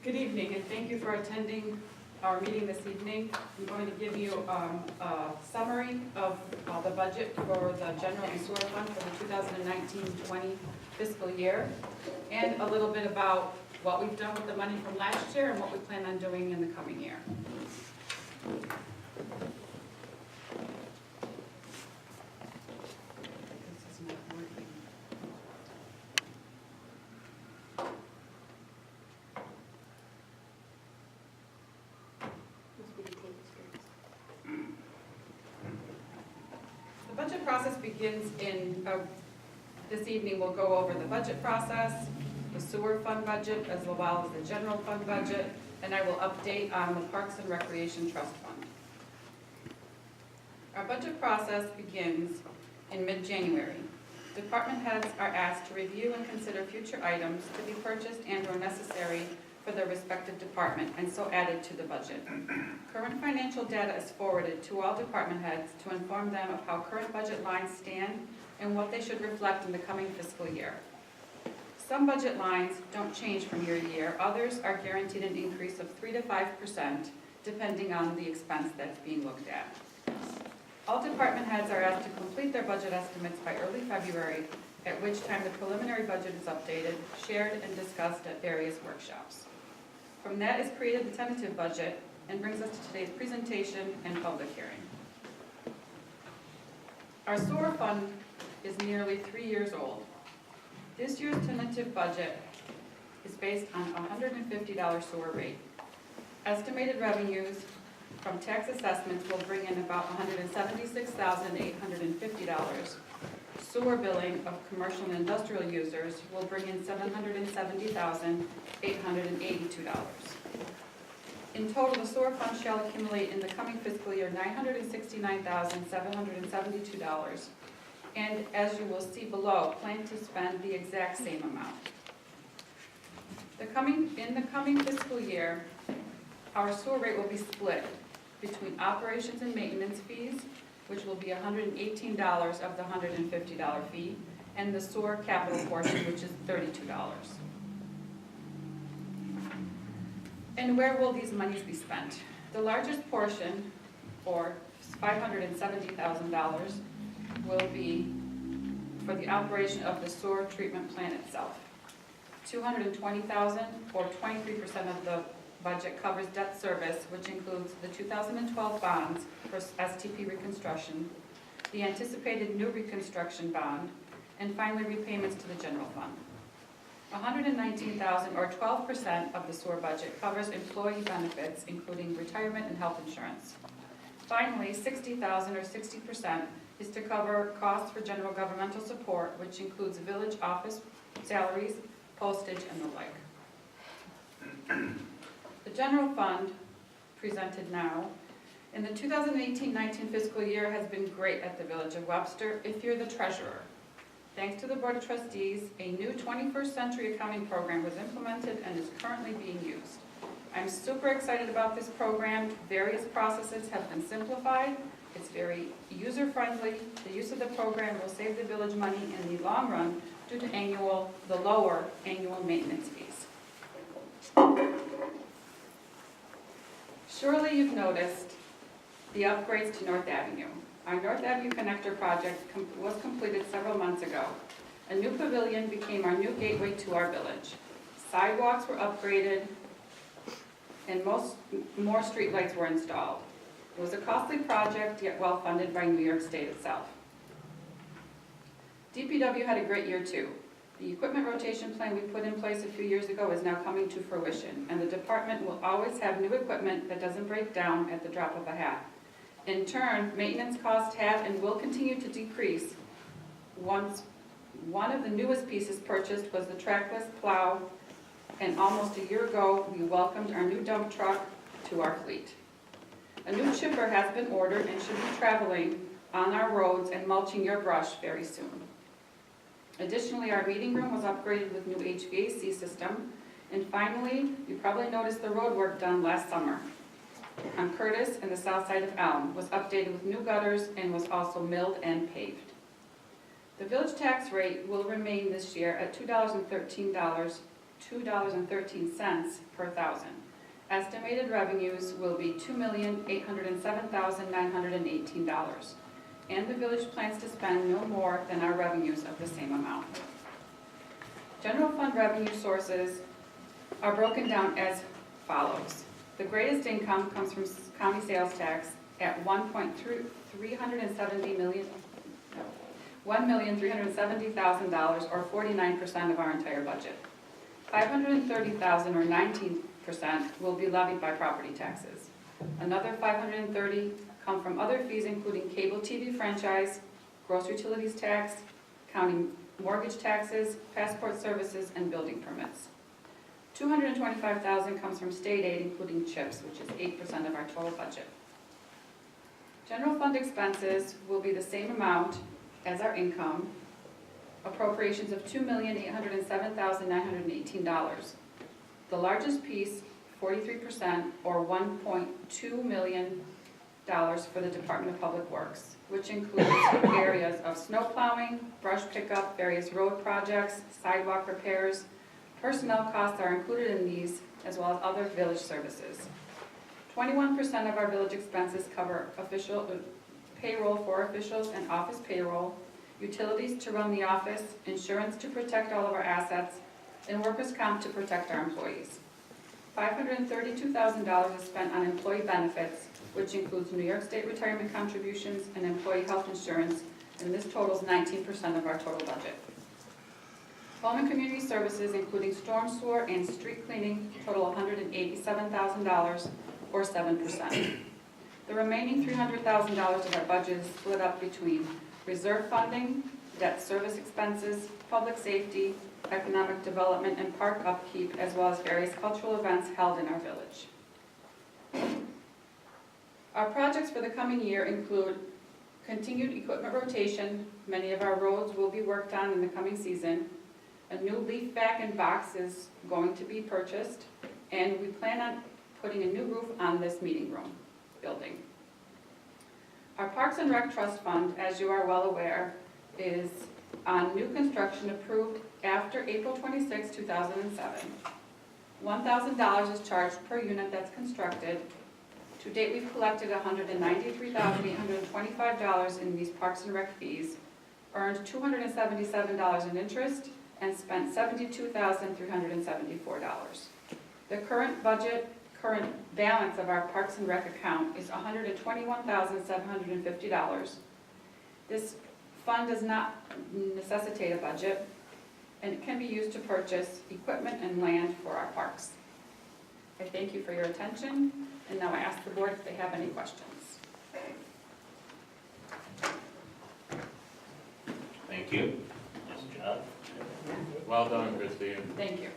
Good evening, and thank you for attending our meeting this evening. I'm going to give you a summary of the budget for the general and sewer fund for the 2019-20 fiscal year, and a little bit about what we've done with the money from last year and what we plan on doing in the coming year. This is not working. The budget process begins in, this evening we'll go over the budget process, the sewer fund budget, as well as the general fund budget, and I will update on the Parks and Recreation Trust Fund. Our budget process begins in mid-January. Department heads are asked to review and consider future items to be purchased and/or necessary for their respective department, and so added to the budget. Current financial data is forwarded to all department heads to inform them of how current budget lines stand and what they should reflect in the coming fiscal year. Some budget lines don't change from year to year. Others are guaranteed an increase of 3 to 5%, depending on the expense that's being looked at. All department heads are asked to complete their budget estimates by early February, at which time the preliminary budget is updated, shared, and discussed at various workshops. From that is created the tentative budget, and brings us to today's presentation and public hearing. Our sewer fund is nearly 3 years old. This year's tentative budget is based on a $150 sewer rate. Estimated revenues from tax assessments will bring in about $176,850. Sewer billing of commercial and industrial users will bring in $770,882. In total, the sewer fund shall accumulate in the coming fiscal year $969,772, and as you will see below, plan to spend the exact same amount. In the coming fiscal year, our sewer rate will be split between operations and maintenance fees, which will be $118 of the $150 fee, and the sewer capital portion, which is $32. And where will these monies be spent? The largest portion, or $570,000, will be for the operation of the sewer treatment plant itself. $220,000, or 23% of the budget, covers debt service, which includes the 2012 bonds for STP reconstruction, the anticipated new reconstruction bond, and finally repayments to the general fund. $119,000, or 12% of the sewer budget, covers employee benefits, including retirement and health insurance. Finally, $60,000, or 60%, is to cover costs for general governmental support, which includes village office salaries, postage, and the like. The general fund, presented now, in the 2018-19 fiscal year has been great at the Village of Webster if you're the treasurer. Thanks to the Board of Trustees, a new 21st century accounting program was implemented and is currently being used. I'm super excited about this program. Various processes have been simplified. It's very user-friendly. The use of the program will save the village money in the long run due to the lower annual maintenance fees. Surely you've noticed the upgrades to North Avenue. Our North Avenue Connector project was completed several months ago. A new pavilion became our new gateway to our village. Sidewalks were upgraded, and more streetlights were installed. It was a costly project, yet well funded by New York State itself. DPW had a great year too. The equipment rotation plan we put in place a few years ago is now coming to fruition, and the department will always have new equipment that doesn't break down at the drop of a hat. In turn, maintenance costs have and will continue to decrease once one of the newest pieces purchased was the trackless plow, and almost a year ago we welcomed our new dump truck to our fleet. A new chipper has been ordered and should be traveling on our roads and mulching your brush very soon. Additionally, our meeting room was upgraded with new HVAC system, and finally, you probably noticed the road work done last summer on Curtis and the south side of Elm was updated with new gutters and was also milled and paved. The village tax rate will remain this year at $2.13 $2.13 per thousand. Estimated revenues will be $2,807,918, and the village plans to spend no more than our revenues of the same amount. General fund revenue sources are broken down as follows. The greatest income comes from county sales tax at $1,370,000 or 49% of our entire budget. $530,000 or 19% will be levied by property taxes. Another $530,000 come from other fees including cable TV franchise, gross utilities tax, county mortgage taxes, passport services, and building permits. $225,000 comes from state aid including CHIPS, which is 8% of our total budget. General fund expenses will be the same amount as our income, appropriations of $2,807,918. The largest piece, 43%, or $1.2 million for the Department of Public Works, which includes areas of snow plowing, brush pickup, various road projects, sidewalk repairs. Personnel costs are included in these, as well as other village services. 21% of our village expenses cover payroll for officials and office payroll, utilities to run the office, insurance to protect all of our assets, and workers' comp to protect our employees. $532,000 is spent on employee benefits, which includes New York State retirement contributions and employee health insurance, and this totals 19% of our total budget. Home and community services, including storm sewer and street cleaning, total $187,000, or 7%. The remaining $300,000 of our budget is split up between reserve funding, debt service expenses, public safety, economic development, and park upkeep, as well as various cultural events held in our village. Our projects for the coming year include continued equipment rotation. Many of our roads will be worked on in the coming season. A new leaf vac and box is going to be purchased, and we plan on putting a new roof on this meeting room building. Our Parks and Rec Trust Fund, as you are well aware, is on new construction approved after April 26, 2007. $1,000 is charged per unit that's constructed. To date, we've collected $193,825 in these Parks and Rec fees, earned $277 in interest, and spent $72,374. The current balance of our Parks and Rec account is $121,750. This fund does not necessitate a budget, and it can be used to purchase equipment and land for our parks. I thank you for your attention, and now I ask the board if they have any questions. Thank you. Nice job. Well done, Krystina. Thank you.